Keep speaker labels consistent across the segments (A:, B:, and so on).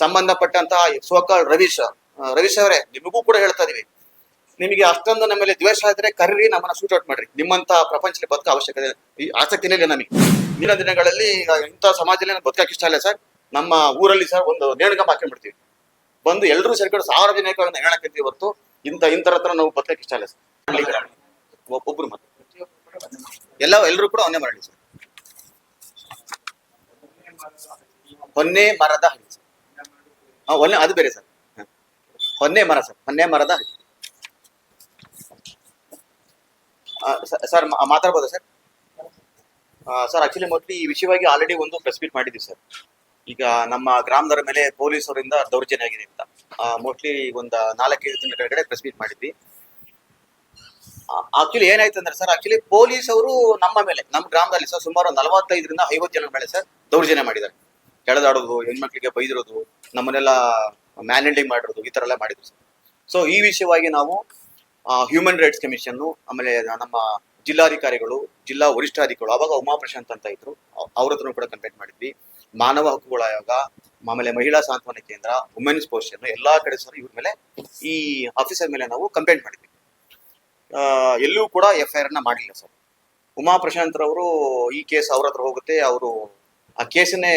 A: ಸಂಬಂಧಪಟ್ಟಂತಹ ಸೋಕಾಲ್ ರವೀಶ್ ಅವರೇ, ನಿಮಗೂ ಕೂಡ ಹೇಳ್ತಾ ಇದೀವಿ, ನಿಮಗೆ ಅಷ್ಟೊಂದು ನಮ್ಮ ಮೇಲೆ ದ್ವೇಷ ಇದ್ರೆ ಕರೀರಿ, ನಮ್ಮನ್ನ ಶೂಟ್ ಔಟ್ ಮಾಡ್ರಿ. ನಿಮ್ಮಂತ ಪ್ರಪಂಚದಲ್ಲಿ ಬದುಕ ಅವಶ್ಯಕತೆ ಆಸಕ್ತಿನೇ ಇಲ್ಲ ನಮಗೆ. ಮುಂದಿನ ದಿನಗಳಲ್ಲಿ ಇಂಥ ಸಮಾಜದಲ್ಲಿ ಬದುಕಕ್ಕೆ ಇಷ್ಟ ಇಲ್ಲ ಸರ್. ನಮ್ಮ ಊರಲ್ಲಿ ಸರ್ ಒಂದು ನೇಣುಗಂಬ ಹಾಕೊಂಡ್ಬಿಡ್ತೀವಿ, ಬಂದು ಎಲ್ಲರೂ ಸೇರ್ಕೊಂಡು ಸಾರ್ವಜನಿಕವಾಗಿ ಹೇಳಕ್ಕಿರ್ತೀವಿ ಹೊರತು ಇಂತರ ಹತ್ರ ನಾವು ಬದುಕಕ್ಕೆ ಇಷ್ಟ ಇಲ್ಲ ಸರ್. ಒಬ್ಬರು ಮತ್ತೆ ಎಲ್ಲರೂ ಕೂಡ ಅವನ್ನೇ ಮಾಡಲಿ sir. Honnemaradahalli sir. ಹೊನ್ನೆ ಅದು ಬೇರೆ ಸರ್. ಹೊನ್ನೆ ಮರ sir, Honnemaradahalli sir. ಮಾತಾಡ್ಬೋದಾ ಸರ್? ಸರ್ ಆಕ್ಚುಲಿ ಮೋಸ್ಟ್ಲಿ ಈ ವಿಷಯವಾಗಿ ಆಲ್ರೆಡಿ ಒಂದು ಪ್ರೆಸ್ ಮೀಟ್ ಮಾಡಿದ್ವಿ ಸರ್. ಈಗ ನಮ್ಮ ಗ್ರಾಮದವರ ಮೇಲೆ ಪೊಲೀಸರಿಂದ ದೌರ್ಜನ್ಯ ಆಗಿದೆ ಅಂತ ಮೋಸ್ಟ್ಲಿ ಒಂದು 4-5 ದಿನಗಳ ಕೆಳಗಡೆ ಪ್ರೆಸ್ ಮೀಟ್ ಮಾಡಿದ್ವಿ. ಆಕ್ಚುಲಿ ಏನಾಯ್ತು ಅಂದ್ರೆ ಸರ್, ಆಕ್ಚುಲಿ ಪೊಲೀಸ್ ಅವರು ನಮ್ಮ ಮೇಲೆ, ನಮ್ಮ ಗ್ರಾಮದಲ್ಲಿ ಸರ್ ಸುಮಾರು 45ರಿಂದ 50 ಜನರ ಮೇಲೆ ಸರ್ ದೌರ್ಜನ್ಯ ಮಾಡಿದ್ದಾರೆ. ಕೆಳದಾಡೋದು, ಹೆಣ್ಮಕ್ಳಿಗೆ ಬೈದಿರೋದು, ನಮ್ಮನ್ನೆಲ್ಲ ಮ್ಯಾನ್ ಹ್ಯಾಂಡ್ಲಿಂಗ್ ಮಾಡಿರೋದು, ಈ ತರ ಎಲ್ಲ ಮಾಡಿದ್ರು ಸರ್. ಸೊ ಈ ವಿಷಯವಾಗಿ ನಾವು ಹ್ಯೂಮನ್ ರೈಟ್ಸ್ ಕಮಿಷನ್, ಆಮೇಲೆ ನಮ್ಮ ಜಿಲ್ಲಾಧಿಕಾರಿಗಳು, ಜಿಲ್ಲಾ ವರಿಷ್ಠಾಧಿಕಾರಿಗಳು, ಅವಾಗ ಉಮಾ ಪ್ರಶಾಂತ್ ಅಂತ ಇದ್ರು, ಅವ್ರ ಹತ್ರನೂ ಕೂಡ ಕಂಪ್ಲೇಂಟ್ ಮಾಡಿದ್ವಿ. ಮಾನವ ಹಕ್ಕುಗಳ ಆಯೋಗ, ಆಮೇಲೆ ಮಹಿಳಾ ಸಾಂತ್ವನ ಕೇಂದ್ರ, ವುಮೆನ್ಸ್ ಪೋಷನ್, ಎಲ್ಲಾ ಕಡೆ ಸರ್ ಇವ್ರ ಮೇಲೆ, ಈ ಆಫೀಸರ್ ಮೇಲೆ ನಾವು ಕಂಪ್ಲೇಂಟ್ ಮಾಡಿದ್ವಿ. ಎಲ್ಲೂ ಕೂಡ FIR ಅನ್ನ ಮಾಡಿಲ್ಲ ಸರ್. ಉಮಾ ಪ್ರಶಾಂತ್ ರವರು ಈ ಕೇಸ್ ಅವ್ರ ಹತ್ರ ಹೋಗುತ್ತೆ, ಅವರು ಆ ಕೇಸನ್ನೇ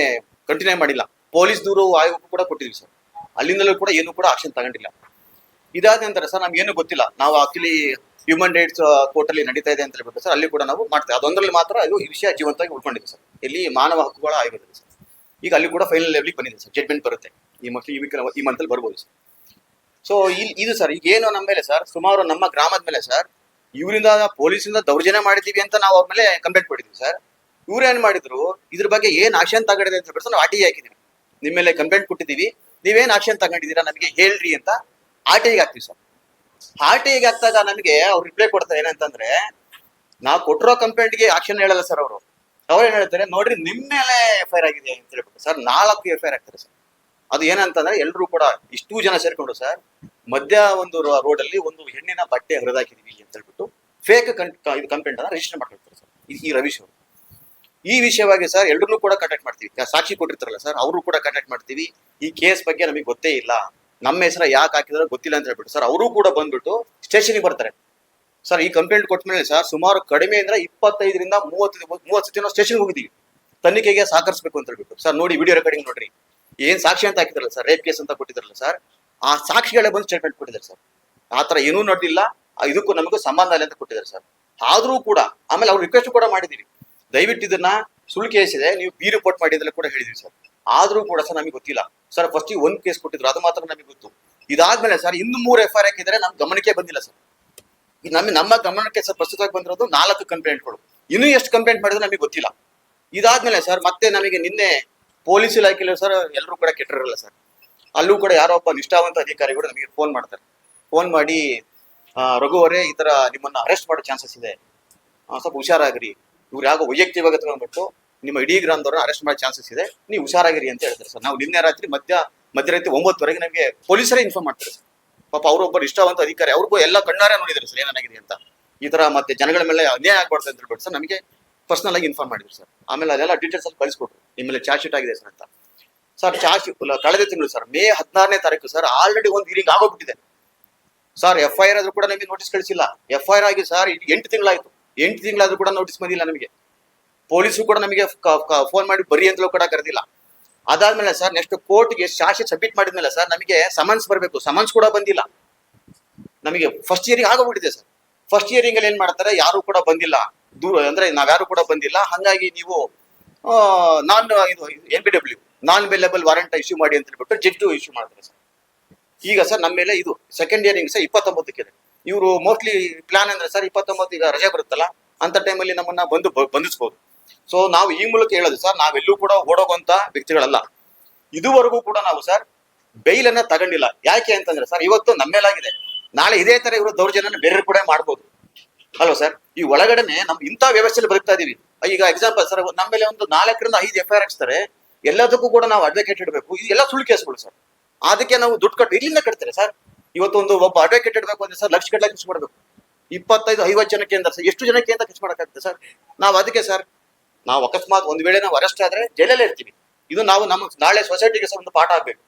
A: ಕಂಟಿನ್ಯೂ ಮಾಡಿಲ್ಲ. ಪೊಲೀಸ್ ದೂರು ಆಯೋಗಕ್ಕೂ ಕೂಡ ಕೊಟ್ಟಿದ್ವಿ ಸರ್, ಅಲ್ಲಿಂದಲೂ ಕೂಡ ಏನು ಕೂಡ ಆಕ್ಷನ್ ತಗೊಂಡಿಲ್ಲ. ಇದಾದ ನಂತರ ಸರ್ ನಮ್ಗೇನು ಗೊತ್ತಿಲ್ಲ, ನಾವು ಆಕ್ಚುಲಿ ಹ್ಯೂಮನ್ ರೈಟ್ಸ್ ಕೋರ್ಟ್ ಅಲ್ಲಿ ನಡೀತಾ ಇದೆ ಅಂತ ಹೇಳ್ಬಿಟ್ಟು ಸರ್ ಅಲ್ಲಿ ಕೂಡ ನಾವು ಮಾಡ್ತೇವೆ. ಅದೊಂದರಲ್ಲಿ ಮಾತ್ರ ಇದು ಈ ವಿಷಯ ಜೀವಂತವಾಗಿ ಉಳ್ಕೊಂಡಿದೆ ಸರ್, ಇಲ್ಲಿ ಮಾನವ ಹಕ್ಕುಗಳ ಆಯೋಗದಲ್ಲಿ ಸರ್. ಈಗ ಅಲ್ಲಿ ಕೂಡ ಫೈನಲ್ ಲೆವೆಲ್ಗೆ ಬಂದಿದೆ ಸರ್, ಜಡ್ಜ್ಮೆಂಟ್ ಬರುತ್ತೆ ಈ ಮಂತ್ ಅಲ್ಲಿ ಬರ್ಬೋದು ಸರ್. ಸೊ ಇದು ಸರ್ ಈಗ ಏನು ನಮ್ಮ ಮೇಲೆ ಸರ್, ಸುಮಾರು ನಮ್ಮ ಗ್ರಾಮದ ಮೇಲೆ ಸರ್ ಇವರಿಂದ ಪೊಲೀಸಿಂದ ದೌರ್ಜನ್ಯ ಮಾಡಿದೀವಿ ಅಂತ ನಾವು ಅವ್ರ ಮೇಲೆ ಕಂಪ್ಲೇಂಟ್ ಮಾಡಿದ್ವಿ ಸರ್. ಇವ್ರು ಏನ್ ಮಾಡಿದ್ರು, ಇದ್ರ ಬಗ್ಗೆ ಏನ್ ಆಕ್ಷನ್ ತಗೊಂಡಿದೆ ಅಂತ ಹೇಳ್ಬಿಟ್ಟು ನಾವು RTI ಹಾಕಿದೀವಿ. ನಿಮ್ಮ ಮೇಲೆ ಕಂಪ್ಲೇಂಟ್ ಕೊಟ್ಟಿದೀವಿ, ನೀವೇನ್ ಆಕ್ಷನ್ ತಗೊಂಡಿದ್ದೀರಾ ನಮಗೆ ಹೇಳ್ರಿ ಅಂತ RTIಗೆ ಹಾಕ್ತಿವಿ ಸರ್. RTIಗೆ ಹಾಕ್ದಾಗ ನಮಗೆ ಅವ್ರು ರಿಪ್ಲೈ ಕೊಡ್ತಾರೆ ಏನಂತಂದ್ರೆ, ನಾವು ಕೊಟ್ಟಿರೋ ಕಂಪ್ಲೇಂಟ್ಗೆ ಆಕ್ಷನ್ ಹೇಳಲ್ಲ ಸರ್. ಅವ್ರೇನ್ ಹೇಳ್ತಾರೆ, ನೋಡ್ರಿ ನಿಮ್ ಮೇಲೆ FIR ಆಗಿದೆ ಅಂತ ಹೇಳ್ಬಿಟ್ಟು ಸರ್ 4 FIR ಆಗ್ತಾರೆ ಸರ್. ಅದು ಏನಂತಂದ್ರೆ, ಎಲ್ರು ಕೂಡ ಇಷ್ಟೂ ಜನ ಸೇರ್ಕೊಂಡು ಸರ್ ಮಧ್ಯ ಒಂದು ರೋಡ್ ಅಲ್ಲಿ ಒಂದು ಹೆಣ್ಣಿನ ಬಟ್ಟೆ ಹರಿದಾಕಿದೀವಿ ಅಂತ ಹೇಳ್ಬಿಟ್ಟು ಫೇಕ್ ಇದು ಕಂಪ್ಲೇಂಟ್ ಅನ್ನ ರಿಜಿಸ್ಟರ್ ಮಾಡ್ಕೊಳ್ತಾರೆ ಸರ್ ಈ ರವೀಶ್ ಅವರು. ಈ ವಿಷಯವಾಗಿ ಸರ್ ಎಲ್ರನ್ನೂ ಕೂಡ ಕಾಂಟ್ಯಾಕ್ಟ್ ಮಾಡ್ತೀವಿ. ಸಾಕ್ಷಿ ಕೊಟ್ಟಿರ್ತಾರಲ್ಲ ಸರ್, ಅವರು ಕೂಡ ಕಾಂಟ್ಯಾಕ್ಟ್ ಮಾಡ್ತೀವಿ. ಈ ಕೇಸ್ ಬಗ್ಗೆ ನಮಗೆ ಗೊತ್ತೇ ಇಲ್ಲ, ನಮ್ಮ ಹೆಸರ ಯಾಕೆ ಹಾಕಿದಾರೋ ಗೊತ್ತಿಲ್ಲ ಅಂತ ಹೇಳ್ಬಿಟ್ಟು ಸರ್ ಅವರು ಕೂಡ ಬಂದ್ಬಿಟ್ಟು ಸ್ಟೇಷನ್ಗೆ ಬರ್ತಾರೆ ಸರ್. ಈ ಕಂಪ್ಲೇಂಟ್ ಕೊಟ್ಟ ಮೇಲೆ ಸರ್ ಸುಮಾರು ಕಡಿಮೆ ಅಂದ್ರೆ 25ರಿಂದ 30 ಸತಿ ನಾವು ಸ್ಟೇಷನ್ಗೆ ಹೋಗಿದ್ದೀವಿ, ತನಿಖೆಗೆ ಸಹಕರಿಸಬೇಕು ಅಂತ ಹೇಳ್ಬಿಟ್ಟು ಸರ್. ನೋಡಿ ವಿಡಿಯೋ ರೆಕಾರ್ಡಿಂಗ್ ನೋಡ್ರಿ, ಏನ್ ಸಾಕ್ಷಿ ಅಂತ ಹಾಕಿದ್ರಲ್ಲ ಸರ್, ರೇಪ್ ಕೇಸ್ ಅಂತ ಕೊಟ್ಟಿದ್ರಲ್ಲ ಸರ್, ಆ ಸಾಕ್ಷಿಗಳೇ ಬಂದು ಸ್ಟೇಟ್ಮೆಂಟ್ ಕೊಟ್ಟಿದ್ದಾರೆ ಸರ್. ಆತರ ಏನೂ ನೋಡಿಲ್ಲ, ಇದಕ್ಕೂ ನಮಗೂ ಸಂಬಂಧ ಇಲ್ಲ ಅಂತ ಕೊಟ್ಟಿದ್ದಾರೆ ಸರ್. ಆದ್ರೂ ಕೂಡ ಆಮೇಲೆ ಅವ್ರು ರಿಕ್ವೆಸ್ಟ್ ಕೂಡ ಮಾಡಿದೀವಿ, ದಯವಿಟ್ಟು ಇದನ್ನ ಸುಳ್ಳು ಕೇಸ್ ಇದೆ, ನೀವು ರಿಪೋರ್ಟ್ ಮಾಡಿ ಅಂತ ಕೂಡ ಹೇಳಿದ್ವಿ ಸರ್. ಆದ್ರೂ ಕೂಡ ಸರ್ ನಮಗೆ ಗೊತ್ತಿಲ್ಲ ಸರ್. ಫಸ್ಟ್ ಒಂದು ಕೇಸ್ ಕೊಟ್ಟಿದ್ರು, ಅದು ಮಾತ್ರ ನಮಗೆ ಗೊತ್ತು. ಇದಾದ್ಮೇಲೆ ಸರ್ ಇನ್ನು 3 FIR ಹಾಕಿದ್ರೆ ನಮ್ ಗಮನಕ್ಕೆ ಬಂದಿಲ್ಲ ಸರ್. ನಮ್ಮ ಗಮನಕ್ಕೆ ಸರ್ ಪ್ರಸ್ತುತವಾಗಿ ಬಂದಿರೋದು 4 ಕಂಪ್ಲೇಂಟ್ಗಳು. ಇನ್ನೂ ಎಷ್ಟು ಕಂಪ್ಲೇಂಟ್ ಮಾಡಿದ್ರೆ ನಮಗೆ ಗೊತ್ತಿಲ್ಲ. ಇದಾದ್ಮೇಲೆ ಸರ್ ಮತ್ತೆ ನಮಗೆ ನಿನ್ನೆ ಪೊಲೀಸ್ ಇಲಾಖೆಯಲ್ಲಿ ಸರ್ ಎಲ್ಲರೂ ಕೂಡ ಕೆಟ್ಟಿರಲ್ಲ ಸರ್, ಅಲ್ಲೂ ಕೂಡ ಯಾರೋ ಒಬ್ಬ ನಿಷ್ಠಾವಂತ ಅಧಿಕಾರಿಗಳು ನಮಗೆ ಫೋನ್ ಮಾಡ್ತಾರೆ. ಫೋನ್ ಮಾಡಿ, ರಘುವರೇ ಈ ತರ ನಿಮ್ಮನ್ನ ಅರೆಸ್ಟ್ ಮಾಡೋ ಚಾನ್ಸಸ್ ಇದೆ, ಸ್ವಲ್ಪ ಹುಷಾರಾಗಿರಿ, ಇವ್ರು ಯಾಕೋ ವೈಯಕ್ತಿಕವಾಗಿ ತಗೊಂಡ್ಬಿಟ್ಟು ನಿಮ್ಮ ಇಡೀ ಗ್ರಾಮದವ್ರನ್ನ ಅರೆಸ್ಟ್ ಮಾಡೋ ಚಾನ್ಸಸ್ ಇದೆ, ನೀವು ಹುಷಾರಾಗಿರಿ ಅಂತ ಹೇಳ್ತಾರೆ ಸರ್. ನಾವು ನಿನ್ನೆ ರಾತ್ರಿ ಮಧ್ಯರಾತ್ರಿ 9 ನಮಗೆ ಪೊಲೀಸರೇ ಇನ್ಫಾರ್ಮ್ ಮಾಡ್ತಾರೆ ಸರ್. ಪಾಪ ಅವರೊಬ್ಬರು ನಿಷ್ಠಾವಂತ ಅಧಿಕಾರಿ, ಅವ್ರಿಗೂ ಎಲ್ಲ ಕಣ್ಣಾರೆ ನೋಡಿದ್ರು ಸರ್ ಏನಾಗಿದೆ ಅಂತ. ಈ ತರ ಮತ್ತೆ ಜನಗಳ ಮೇಲೆ ಅನ್ಯಾಯ ಆಗ್ಬಾರ್ದು ಅಂತ ಹೇಳ್ಬಿಟ್ಟು ಸರ್ ನಮಗೆ ಪರ್ಸನಲ್ ಆಗಿ ಇನ್ಫಾರ್ಮ್ ಮಾಡಿದ್ರು ಸರ್. ಆಮೇಲೆ ಅದೆಲ್ಲ ಡೀಟೇಲ್ಸ್ ಅಲ್ಲಿ ಕಳಿಸ್ಕೊಟ್ರು, ನಿಮ್ಮಲ್ಲಿ ಚಾರ್ಜ್ ಶೀಟ್ ಆಗಿದೆ ಸರ್ ಅಂತ. ಸರ್ ಚಾರ್ಜ್ ಕಳೆದ ತಿಂಗಳು ಸರ್ ಮೇ 16ನೇ ತಾರೀಕು ಸರ್ ಆಲ್ರೆಡಿ ಒಂದು ಹಿಯರಿಂಗ್ ಆಗೋಗ್ಬಿಟ್ಟಿದೆ ಸರ್. FIR ಆದ್ರೂ ಕೂಡ ನಮಗೆ ನೋಟಿಸ್ ಕಳಿಸಿಲ್ಲ. FIR ಆಗಿ ಸರ್ 8 ತಿಂಗಳಾಯ್ತು, 8 ತಿಂಗಳಾದ್ರೂ ಕೂಡ ನೋಟಿಸ್ ಬಂದಿಲ್ಲ ನಮಗೆ. ಪೊಲೀಸರು ಕೂಡ ನಮಗೆ ಫೋನ್ ಮಾಡಿ ಬರ್ರಿ ಅಂತಲೂ ಕೂಡ ಕರೆದಿಲ್ಲ. ಅದಾದ್ಮೇಲೆ ಸರ್ ನೆಕ್ಸ್ಟ್ ಕೋರ್ಟ್ಗೆ ಚಾರ್ಜ್ ಶೀಟ್ ಸಬ್ಮಿಟ್ ಮಾಡಿದ್ಮೇಲೆ ಸರ್ ನಮಗೆ ಸಮನ್ಸ್ ಬರಬೇಕು, ಸಮನ್ಸ್ ಕೂಡ ಬಂದಿಲ್ಲ ನಮಗೆ. ಫಸ್ಟ್ ಹಿಯರಿಂಗ್ ಆಗೋಗ್ಬಿಟ್ಟಿದೆ ಸರ್. ಫಸ್ಟ್ ಹಿಯರಿಂಗ್ ಅಲ್ಲಿ ಏನ್ ಮಾಡ್ತಾರೆ, ಯಾರು ಕೂಡ ಬಂದಿಲ್ಲ, ದೂರ ಅಂದ್ರೆ ನಾವ್ಯಾರು ಕೂಡ ಬಂದಿಲ್ಲ, ಹಾಗಾಗಿ ನೀವು NBW ನಾನ್ ಬೇಲೇಬಲ್ ವಾರೆಂಟ್ ಇಶ್ಯೂ ಮಾಡಿ ಅಂತ ಹೇಳ್ಬಿಟ್ಟು ಜಡ್ಜ್ ಇಶ್ಯೂ ಮಾಡ್ತಾರೆ ಸರ್. ಈಗ ಸರ್ ನಮ್ಮ ಮೇಲೆ ಇದು ಸೆಕೆಂಡ್ ಹಿಯರಿಂಗ್ ಸರ್ 29ಕ್ಕೆ ಇದೆ. ಇವರು ಮೋಸ್ಟ್ಲಿ ಪ್ಲಾನ್ ಅಂದ್ರೆ ಸರ್ 29 ಈಗ ರಜೆ ಬರುತ್ತಲ್ಲ ಅಂತ ಟೈಮಲ್ಲಿ ನಮ್ಮನ್ನ ಬಂಧಿಸಬಹುದು. ಸೊ ನಾವು ಈ ಮೂಲಕ ಹೇಳೋದು ಸರ್, ನಾವೆಲ್ಲೂ ಕೂಡ ಓಡೋಗುವಂತ ವ್ಯಕ್ತಿಗಳಲ್ಲ. ಇದುವರೆಗೂ ಕೂಡ ನಾವು ಸರ್ ಬೈಲ್ ಅನ್ನ ತಗೊಂಡಿಲ್ಲ. ಯಾಕೆ ಅಂತಂದ್ರೆ ಸರ್ ಇವತ್ತು ನಮ್ಮ ಮೇಲಾಗಿದೆ, ನಾಳೆ ಇದೇ ತರ ಇವರು ದೌರ್ಜನ್ಯ ಬೇರೆ ಕೂಡ ಮಾಡ್ಬೋದು ಅಲ್ವಾ ಸರ್. ಈ ಒಳಗಡೆನೆ ನಮ್ ಇಂಥ ವ್ಯವಸ್ಥೆಯಲ್ಲಿ ಬದುಕ್ತಾ ಇದೀವಿ. ಈಗ ಎಕ್ಸಾಂಪಲ್ ಸರ್, ನಮ್ಮ ಮೇಲೆ ಒಂದು 4ರಿಂದ 5 FIR ಹಾಕ್ಸ್ತಾರೆ, ಎಲ್ಲದಕ್ಕೂ ಕೂಡ ನಾವು ಅಡ್ವೊಕೇಟ್ ಇಡಬೇಕು. ಇದೆಲ್ಲ ಸುಳ್ಳು ಕೇಸ್ಗಳು ಸರ್. ಅದಕ್ಕೆ ನಾವು ದುಡ್ಡು ಕಟ್ಟು ಇಲ್ಲಿಂದ ಕಟ್ತಾರೆ ಸರ್. ಇವತ್ತು ಒಬ್ಬ ಅಡ್ವೊಕೇಟ್ ಇಡಬೇಕು ಅಂದ್ರೆ ಸರ್ ಲಕ್ಷ ಗಟ್ಟಲೆ ಖರ್ಚು ಮಾಡಬೇಕು. 25-50 ಜನಕ್ಕೆ ಅಂತ ಸರ್, ಎಷ್ಟು ಜನಕ್ಕೆ ಅಂತ ಖರ್ಚು ಮಾಡಕ್ಕಾಗ್ತದೆ ಸರ್. ನಾವು ಅದಕ್ಕೆ ಸರ್, ನಾವು ಅಕಸ್ಮಾತ್ ಒಂದ್ ವೇಳೆ ನಾವು ಅರೆಸ್ಟ್ ಆದ್ರೆ ಜೈಲಲ್ಲೇ ಇರ್ತೀವಿ. ಇದು ನಾವು ನಮ್ಮ ನಾಳೆ ಸೊಸೈಟಿಗೆ ಸಹ ಒಂದು ಪಾಠ ಆಗ್ಬೇಕು.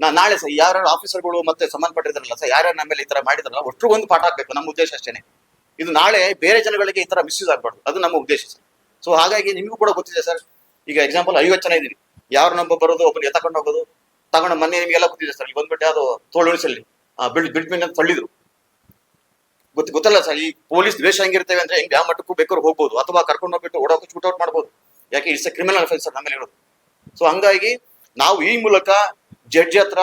A: ನಾಳೆ ಸರ್ ಯಾರು ಆಫೀಸರ್ಗಳು ಮತ್ತೆ ಸಂಬಂಧಪಟ್ಟಿದ್ರಲ್ಲ ಸರ್, ಯಾರ್ಯಾರು ನಮ್ಮ ಮೇಲೆ ಈ ತರ ಮಾಡಿದ್ರಲ್ಲ ಒಟ್ಟಿಗೊಂದು ಪಾಠ ಹಾಕ್ಬೇಕು. ನಮ್ಮ ಉದ್ದೇಶ ಅಷ್ಟೇನೆ. ಇದು ನಾಳೆ ಬೇರೆ ಜನಗಳಿಗೆ ಈ ತರ ಮಿಸ್ಯೂಸ್ ಆಗ್ಬಾರ್ದು, ಅದು ನಮ್ಮ ಉದ್ದೇಶ ಸರ್. ಸೊ ಹಾಗಾಗಿ ನಿಮಗೂ ಕೂಡ ಗೊತ್ತಿದೆ ಸರ್. ಈಗ ಎಕ್ಸಾಂಪಲ್ 50 ಜನ ಇದೀವಿ, ಯಾರು ನಮ್ಮ ಬರೋದು ಒಬ್ಬನಿಗೆ ತಗೊಂಡು ಹೋಗೋದು, ತಗೊಂಡು ಮೊನ್ನೆ ನಿಮಗೆಲ್ಲ ಗೊತ್ತಿದೆ ಸರ್. ಇಲ್ಲಿ ಬಂದ್ಬಿಟ್ಟು ಅದು ತೋಳುಣಿಸಲ್ಲಿ ಬಿಡ್ ಅಂತ ತಳ್ಳಿದ್ರು. ಗೊತ್ತಲ್ಲ ಸರ್, ಈ ಪೊಲೀಸ್ ದ್ವೇಷ ಹೆಂಗಿರ್ತೇವೆ ಅಂದ್ರೆ ಹೆಂಗ್ ಯಾವ ಮಟ್ಟಕ್ಕೂ ಬೇಕಾದ್ರೂ ಹೋಗ್ಬೋದು, ಅಥವಾ ಕರ್ಕೊಂಡು ಹೋಗ್ಬಿಟ್ಟು ಓಡೋಕೆ ಶೂಟ್ಔಟ್ ಮಾಡ್ಬೋದು. ಯಾಕೆ it's A criminal offence sir ನಮ್ಮಲ್ಲಿ ಇರೋದು. ಸೊ ಹಂಗಾಗಿ ನಾವು ಈ ಮೂಲಕ ಜಡ್ಜ್ ಹತ್ರ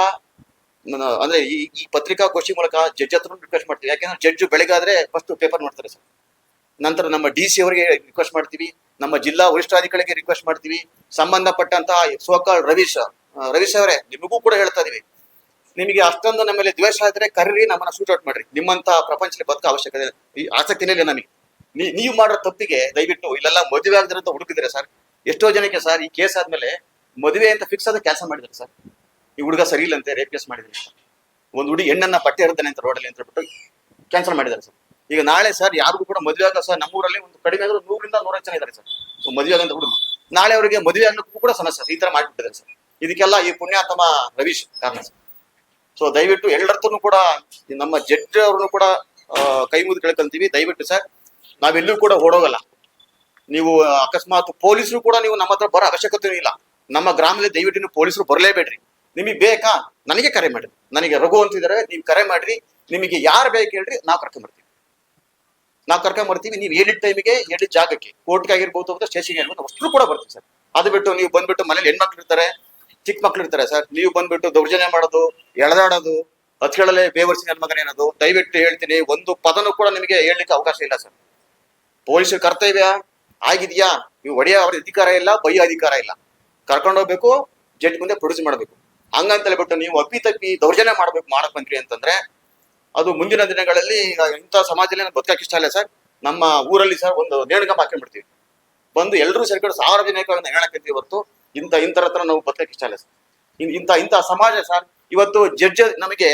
A: ಅಂದ್ರೆ ಈ ಪತ್ರಿಕಾಗೋಷ್ಠಿ ಮೂಲಕ ಜಡ್ಜ್ ಹತ್ರ ರಿಕ್ವೆಸ್ಟ್ ಮಾಡ್ತೀವಿ. ಯಾಕೆಂದ್ರೆ ಜಡ್ಜ್ ಬೆಳಗಾದ್ರೆ ಫಸ್ಟ್ ಪೇಪರ್ ಮಾಡ್ತಾರೆ ಸರ್. ನಂತರ ನಮ್ಮ DC ಅವರಿಗೆ ರಿಕ್ವೆಸ್ಟ್ ಮಾಡ್ತೀವಿ, ನಮ್ಮ ಜಿಲ್ಲಾ ವರಿಷ್ಠಾಧಿಕಾರಿಗೆ ರಿಕ್ವೆಸ್ಟ್ ಮಾಡ್ತೀವಿ. ಸಂಬಂಧಪಟ್ಟಂತಹ ಸೋಕಾಲ್ ರವೀಶ್ ಅವರೇ, ನಿಮಗೂ ಕೂಡ ಹೇಳ್ತಾ ಇದೀವಿ, ನಿಮಗೆ ಅಷ್ಟೊಂದು ನಮ್ಮ ಮೇಲೆ ದ್ವೇಷ ಆದ್ರೆ ಕರೀರಿ, ನಮ್ಮನ್ನ ಶೂಟ್ ಔಟ್ ಮಾಡ್ರಿ. ನಿಮ್ಮಂತ ಪ್ರಪಂಚದಲ್ಲಿ ಬದುಕ ಅವಶ್ಯಕತೆ ಆಸಕ್ತಿನೇ ಇಲ್ಲ ನಮಗೆ. ನೀವು ಮಾಡೋ ತಪ್ಪಿಗೆ ದಯವಿಟ್ಟು ಇಲ್ಲೆಲ್ಲ ಮದುವೆ ಆಗದಿರಂತ ಹುಡುಕಿದ್ರೆ ಸರ್. ಎಷ್ಟೋ ಜನಕ್ಕೆ ಸರ್ ಈ ಕೇಸ್ ಆದ್ಮೇಲೆ ಮದುವೆ ಅಂತ ಫಿಕ್ಸ್ ಆದ ಕ್ಯಾನ್ಸಲ್ ಮಾಡಿದ್ದಾರೆ ಸರ್. ಈ ಹುಡುಗ ಸರಿ ಇಲ್ಲ ಅಂತೆ, ರೇಪ್ ಕೇಸ್ ಮಾಡಿದ್ರೆ ಒಂದು ಹುಡುಗಿ ಹೆಣ್ಣನ್ನ ಬಟ್ಟೆ ಇರ್ತಾನೆ ಅಂತ ರೋಡಲ್ಲಿ ಅಂತ ಹೇಳ್ಬಿಟ್ಟು ಕ್ಯಾನ್ಸಲ್ ಮಾಡಿದ್ದಾರೆ ಸರ್. ಈಗ ನಾಳೆ ಸರ್ ಯಾರಿಗೂ ಕೂಡ ಮದುವೆ ಆಗ ಸರ್ ನಮ್ಮೂರಲ್ಲಿ ಒಂದು ಕಡಿಮೆ ಆದ್ರೂ 100ರಿಂದ 150 ಜನ ಇದ್ದಾರೆ ಸರ್. ಸೊ ಮದುವೆ ಆಗಂತ ಹುಡುಗ ನಾಳೆ ಅವರಿಗೆ ಮದುವೆ ಆಗಲಿಕ್ಕೂ ಕೂಡ ಸಮಸ್ಯೆ ಈ ತರ ಮಾಡಿಬಿಟ್ಟಿದ್ದಾರೆ ಸರ್. ಇದಕ್ಕೆಲ್ಲ ಈ ಪುಣ್ಯಾತ್ಮ ರವೀಶ್ ಕಾರಣ ಸರ್. ಸೊ ದಯವಿಟ್ಟು ಎಲ್ಲರತ್ರನು ಕೂಡ ನಮ್ಮ ಜಡ್ಜ್ ಅವ್ರನ್ನು ಕೂಡ ಕೈ ಮುಗಿದು ಕೇಳ್ಕೊಂತೀವಿ. ದಯವಿಟ್ಟು ಸರ್ ನಾವೆಲ್ಲೂ ಕೂಡ ಓಡೋಗಲ್ಲ. ನೀವು ಅಕಸ್ಮಾತ್ ಪೊಲೀಸರು ಕೂಡ ನೀವು ನಮ್ಮ ಹತ್ರ ಬರೋ ಅವಶ್ಯಕತೆ ಇಲ್ಲ. ನಮ್ಮ ಗ್ರಾಮದಲ್ಲಿ ದಯವಿಟ್ಟು ನೀವು ಪೊಲೀಸರು ಬರಲೇಬೇಡ್ರಿ. ನಿಮಗೆ ಬೇಕಾ ನನಗೆ ಕರೆ ಮಾಡ್ರಿ, ನನಗೆ ರಘು ಅಂತಿದ್ದಾರೆ, ನೀವು ಕರೆ ಮಾಡ್ರಿ. ನಿಮಗೆ ಯಾರು ಬೇಕು ಹೇಳ್ರಿ, ನಾವು ಕರ್ಕೊಂಬರ್ತೀವಿ. ನೀವು ಹೇಳಿದ ಟೈಮಿಗೆ ಹೇಳಿದ ಜಾಗಕ್ಕೆ, ಕೋರ್ಟ್ಗೆ ಆಗಿರ್ಬೋದು ಅಥವಾ ಸ್ಟೇಷನ್ಗೆ ಆಗಿರ್ಬೋದು ಅಷ್ಟು ಕೂಡ ಬರ್ತೀವಿ ಸರ್. ಅದು ಬಿಟ್ಟು ನೀವು ಬಂದ್ಬಿಟ್ಟು ಮನೇಲಿ ಹೆಣ್ಮಕ್ಳು ಇರ್ತಾರೆ, ಚಿಕ್ಕ ಮಕ್ಳು ಇರ್ತಾರೆ ಸರ್, ನೀವು ಬಂದ್ಬಿಟ್ಟು ದೌರ್ಜನ್ಯ ಮಾಡೋದು, ಎಳೆದಾಡೋದು, ಹತ್ಕೊಳ್ಳಲೆ ಬೇವರ್ಸಿ ನನ್ನ ಮಗನ ಏನದು, ದಯವಿಟ್ಟು ಹೇಳ್ತೀನಿ, ಒಂದು ಪದನೂ ಕೂಡ ನಿಮಗೆ ಹೇಳಲಿಕ್ಕೆ ಅವಕಾಶ ಇಲ್ಲ ಸರ್. ಪೊಲೀಸರ ಕರ್ತವ್ಯ ಆಗಿದೆಯಾ, ನೀವು ಹೊಡೆಯೋ ಅವ್ರ ಅಧಿಕಾರ ಇಲ್ಲ, ಬೈಯೋ ಅಧಿಕಾರ ಇಲ್ಲ. ಕರ್ಕೊಂಡೋಗ್ಬೇಕು, ಜಡ್ಜ್ ಮುಂದೆ ಪ್ರೊಡ್ಯೂಸ್ ಮಾಡಬೇಕು. ಹಂಗಂತ ಹೇಳ್ಬಿಟ್ಟು ನೀವು ಅಪ್ಪಿ ದೌರ್ಜನ್ಯ ಮಾಡಕ್ ಬಂದ್ರಿ ಅಂತಂದ್ರೆ ಅದು ಮುಂದಿನ ದಿನಗಳಲ್ಲಿ ಇಂಥ ಸಮಾಜದಲ್ಲಿ ಬದುಕಕ್ಕೆ ಇಷ್ಟ ಇಲ್ಲ ಸರ್. ನಮ್ಮ ಊರಲ್ಲಿ ಸರ್ ಒಂದು ನೇಣುಗಂಬ ಹಾಕೊಂಡ್ಬಿಡ್ತೀವಿ, ಬಂದು ಎಲ್ಲರೂ ಸೇರ್ಕೊಂಡು ಸಾರ್ವಜನಿಕಗಳನ್ನ ಹೇಳಕ್ಕಂತೀವಿ ಹೊರತು ಇಂಥರ ಹತ್ರ ನಾವು ಬದುಕಕ್ಕೆ ಇಷ್ಟ ಇಲ್ಲ ಸರ್. ಇಂಥ ಸಮಾಜ ಸರ್. ಇವತ್ತು ಜಡ್ಜ್ ನಮಗೆ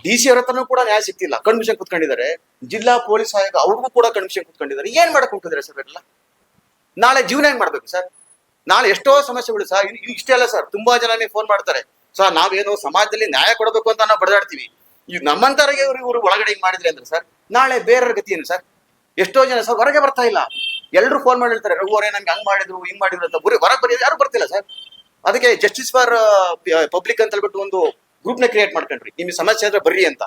A: DC ಅವ್ರ ಹತ್ರನೂ ಕೂಡ ನ್ಯಾಯ ಸಿಗ್ತಿಲ್ಲ, ಕಣ್ಮಿಷನ್ ಕುತ್ಕೊಂಡಿದ್ದಾರೆ. ಜಿಲ್ಲಾ ಪೊಲೀಸ್ ಆಯೋಗ ಅವ್ರಿಗೂ ಕೂಡ ಕಣ್ಮಿಷನ್ ಕುತ್ಕೊಂಡಿದ್ದಾರೆ. ಏನ್ ಮಾಡಕ್ ಹೋಗ್ತಿದ್ದಾರೆ ಸರ್ ಎಲ್ಲ? ನಾಳೆ ಜೀವನ ಹೆಂಗ್ ಮಾಡ್ಬೇಕು ಸರ್? ನಾಳೆ ಎಷ್ಟೋ ಸಮಸ್ಯೆಗಳು ಸರ್. ಇಷ್ಟೇ ಅಲ್ಲ ಸರ್, ತುಂಬಾ ಜನ ಫೋನ್ ಮಾಡ್ತಾರೆ ಸರ್, ನಾವೇನು ಸಮಾಜದಲ್ಲಿ ನ್ಯಾಯ ಕೊಡಬೇಕು ಅಂತ ನಾವು ಬಡದಾಡ್ತೀವಿ, ಈಗ ನಮ್ಮಂತವರಿಗೆ ಇವರು ಒಳಗಡೆ ಹಿಂಗ್ ಮಾಡಿದ್ರೆ ಅಂದ್ರೆ ಸರ್ ನಾಳೆ ಬೇರೆಯವ್ರ ಗತಿ ಏನು ಸರ್? ಎಷ್ಟೋ ಜನ ಸರ್ ಹೊರಗೆ ಬರ್ತಾ ಇಲ್ಲ. ಎಲ್ರು ಫೋನ್ ಮಾಡಿ ಹೇಳ್ತಾರೆ, ರಘುವರೇ ನಮ್ಗೆ ಹಂಗ್ ಮಾಡಿದ್ರು ಹಿಂಗ್ ಮಾಡಿದ್ರು ಅಂತ. ಹೊರಗೆ ಬರೆಯೋದು ಯಾರು ಬರ್ತಿಲ್ಲ ಸರ್. ಅದಕ್ಕೆ ಜಸ್ಟಿಸ್ ಫಾರ್ ಪಬ್ಲಿಕ್ ಅಂತ ಹೇಳ್ಬಿಟ್ಟು ಒಂದು ಗ್ರೂಪ್ ನ ಕ್ರಿಯೇಟ್ ಮಾಡ್ಕೊಂಡ್ರಿ, ನಿಮ್ಗೆ ಸಮಸ್ಯೆ ಆದ್ರೆ ಬರ್ರಿ ಅಂತ.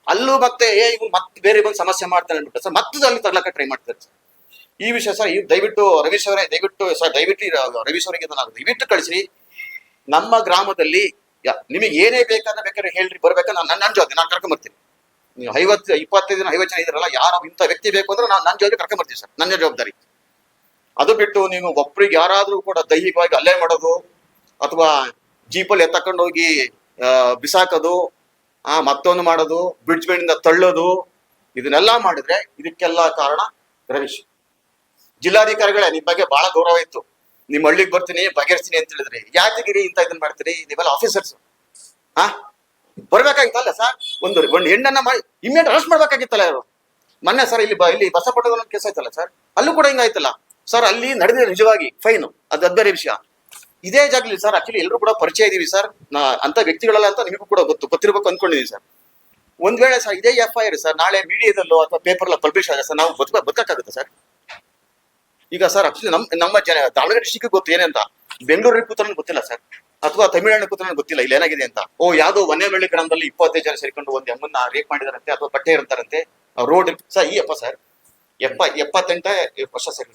A: ಅಲ್ಲೂ ಮತ್ತೆ ಇವ್ ಮತ್ತೆ ಬೇರೆ ಬಂದು ಸಮಸ್ಯೆ ಮಾಡ್ತಾನೆ ಅಂದ್ಬಿಟ್ಟು ಸರ್ ಮತ್ತೆ ಅಲ್ಲಿ ತರ್ಲಕ್ಕೆ ಟ್ರೈ ಮಾಡ್ತಾರೆ ಸರ್. ಈ ವಿಷಯ ಸರ್ ದಯವಿಟ್ಟು ರವೀಶ್ ಅವರೇ, ದಯವಿಟ್ಟು ರವೀಶ್ ಅವರಿಗೆ ದಯವಿಟ್ಟು ಕಳಿಸಿ. ನಮ್ಮ ಗ್ರಾಮದಲ್ಲಿ ನಿಮಗೆ ಏನೇ ಬೇಕಾದ್ರೆ ಹೇಳ್ರಿ, ಬರ್ಬೇಕಾ ನನ್ನ ಜೊತೆ ನಾನು ಕರ್ಕೊಂಬರ್ತೀನಿ. ನೀವು 25 ಜನ 50 ಜನ ಇದ್ರಲ್ಲ, ಯಾರು ಇಂಥ ವ್ಯಕ್ತಿ ಬೇಕು ಅಂದ್ರೆ ನನ್ನ ಜೊತೆ ಕರ್ಕೊಂಬರ್ತೀವಿ ಸರ್, ನನ್ನ ಜವಾಬ್ದಾರಿ. ಅದು ಬಿಟ್ಟು ನೀವು ಒಬ್ರಿಗೆ ಯಾರಾದ್ರೂ ಕೂಡ ದೈಹಿಕವಾಗಿ ಹಲ್ಲೆ ಮಾಡೋದು, ಅಥವಾ ಜೀಪಲ್ಲಿ ಎತ್ತಕೊಂಡು ಹೋಗಿ ಬಿಸಾಕೋದು, ಮತ್ತೊಂದು ಮಾಡೋದು, ಬ್ರಿಡ್ಜ್ ಮೇಲಿಂದ ತಳ್ಳೋದು, ಇದನ್ನೆಲ್ಲ ಮಾಡಿದ್ರೆ ಇದಕ್ಕೆಲ್ಲ ಕಾರಣ ರವೀಶ್. ಜಿಲ್ಲಾಧಿಕಾರಿಗಳೇ, ನಿಮ್ ಬಗ್ಗೆ ಬಹಳ ಗೌರವ ಇತ್ತು, ನಿಮ್ ಹಳ್ಳಿಗೆ ಬರ್ತೀನಿ ಬಗೆಹರಿಸ್ತೀನಿ ಅಂತ ಹೇಳಿದ್ರಿ. ಯಾತಿಗಿರಿ ಇಂತ ಇದನ್ನ ಮಾಡ್ತೀರಿ? ನೀವೆಲ್ಲ ಆಫೀಸರ್ಸ್ ಬರ್ಬೇಕಾಗಿತ್ತಲ್ಲ ಸರ್. ಒಂದು ಹೆಣ್ಣನ್ನ ಮಾಡಿ ಇಮ್ಮಿಡಿಯೇಟ್ ಅರೆಸ್ಟ್ ಮಾಡ್ಬೇಕಾಗಿತ್ತಲ್ಲ ಯಾರು? ಮೊನ್ನೆ ಸರ್ ಇಲ್ಲಿ ಬಸಪಟ್ಟದ ಕೇಸ್ ಆಯ್ತಲ್ಲ ಸರ್, ಅಲ್ಲೂ ಕೂಡ ಹಿಂಗಾಯ್ತಲ್ಲ ಸರ್. ಅಲ್ಲಿ ನಡೆದಿದೆ ನಿಜವಾಗಿ ಫೈನು, ಅದು ಬೇರೆ ವಿಷಯ. ಇದೇ ಜಾಗಲಿ ಸರ್ ಆಕ್ಚುಲಿ ಎಲ್ಲರೂ ಕೂಡ ಪರಿಚಯ ಇದೀವಿ ಸರ್, ಅಂತ ವ್ಯಕ್ತಿಗಳಲ್ಲ ಅಂತ ನಿಮಗೂ ಕೂಡ ಗೊತ್ತಿರ್ಬೇಕು ಅಂದ್ಕೊಂಡಿದೀವಿ ಸರ್. ಒಂದ್ ವೇಳೆ ಸರ್ ಇದೇ FIR ಸರ್ ನಾಳೆ ಮೀಡಿಯಾದಲ್ಲೋ ಅಥವಾ ಪೇಪರ್ಲ್ಲ ಪಬ್ಲಿಷ್ ಆಗ ಸರ್, ನಾವು ಬದುಕಾಗುತ್ತೆ ಸರ್. ಈಗ ಸರ್ ಆಕ್ಚುಲಿ ನಮ್ಮ ದಾವಣಗೆರೆ ಡಿಸ್ಟಿಕ್ ಗೊತ್ತು ಏನಂತ, ಬೆಂಗಳೂರಲ್ಲಿ ಕೂತ್ರೆ ಗೊತ್ತಿಲ್ಲ ಸರ್, ಅಥವಾ ತಮಿಳುನಾಡು ಕೂತ್ರೆ ಗೊತ್ತಿಲ್ಲ ಇಲ್ಲಿ ಏನಾಗಿದೆ ಅಂತ. ಯಾವ್ದೋ ವನ್ಯಮಳ್ಳಿ ಗ್ರಾಮದಲ್ಲಿ 25 ಜನ ಸೇರ್ಕೊಂಡು ಒಂದು ಅಮ್ಮನ್ನ ರೇಪ್ ಮಾಡಿದಾರಂತೆ, ಅಥವಾ ಬಟ್ಟೆ ಇರ್ತಾರಂತೆ ರೋಡ್ ಸರ್. ಈ ಸರ್ 78 ವರ್ಷ ಸರ್.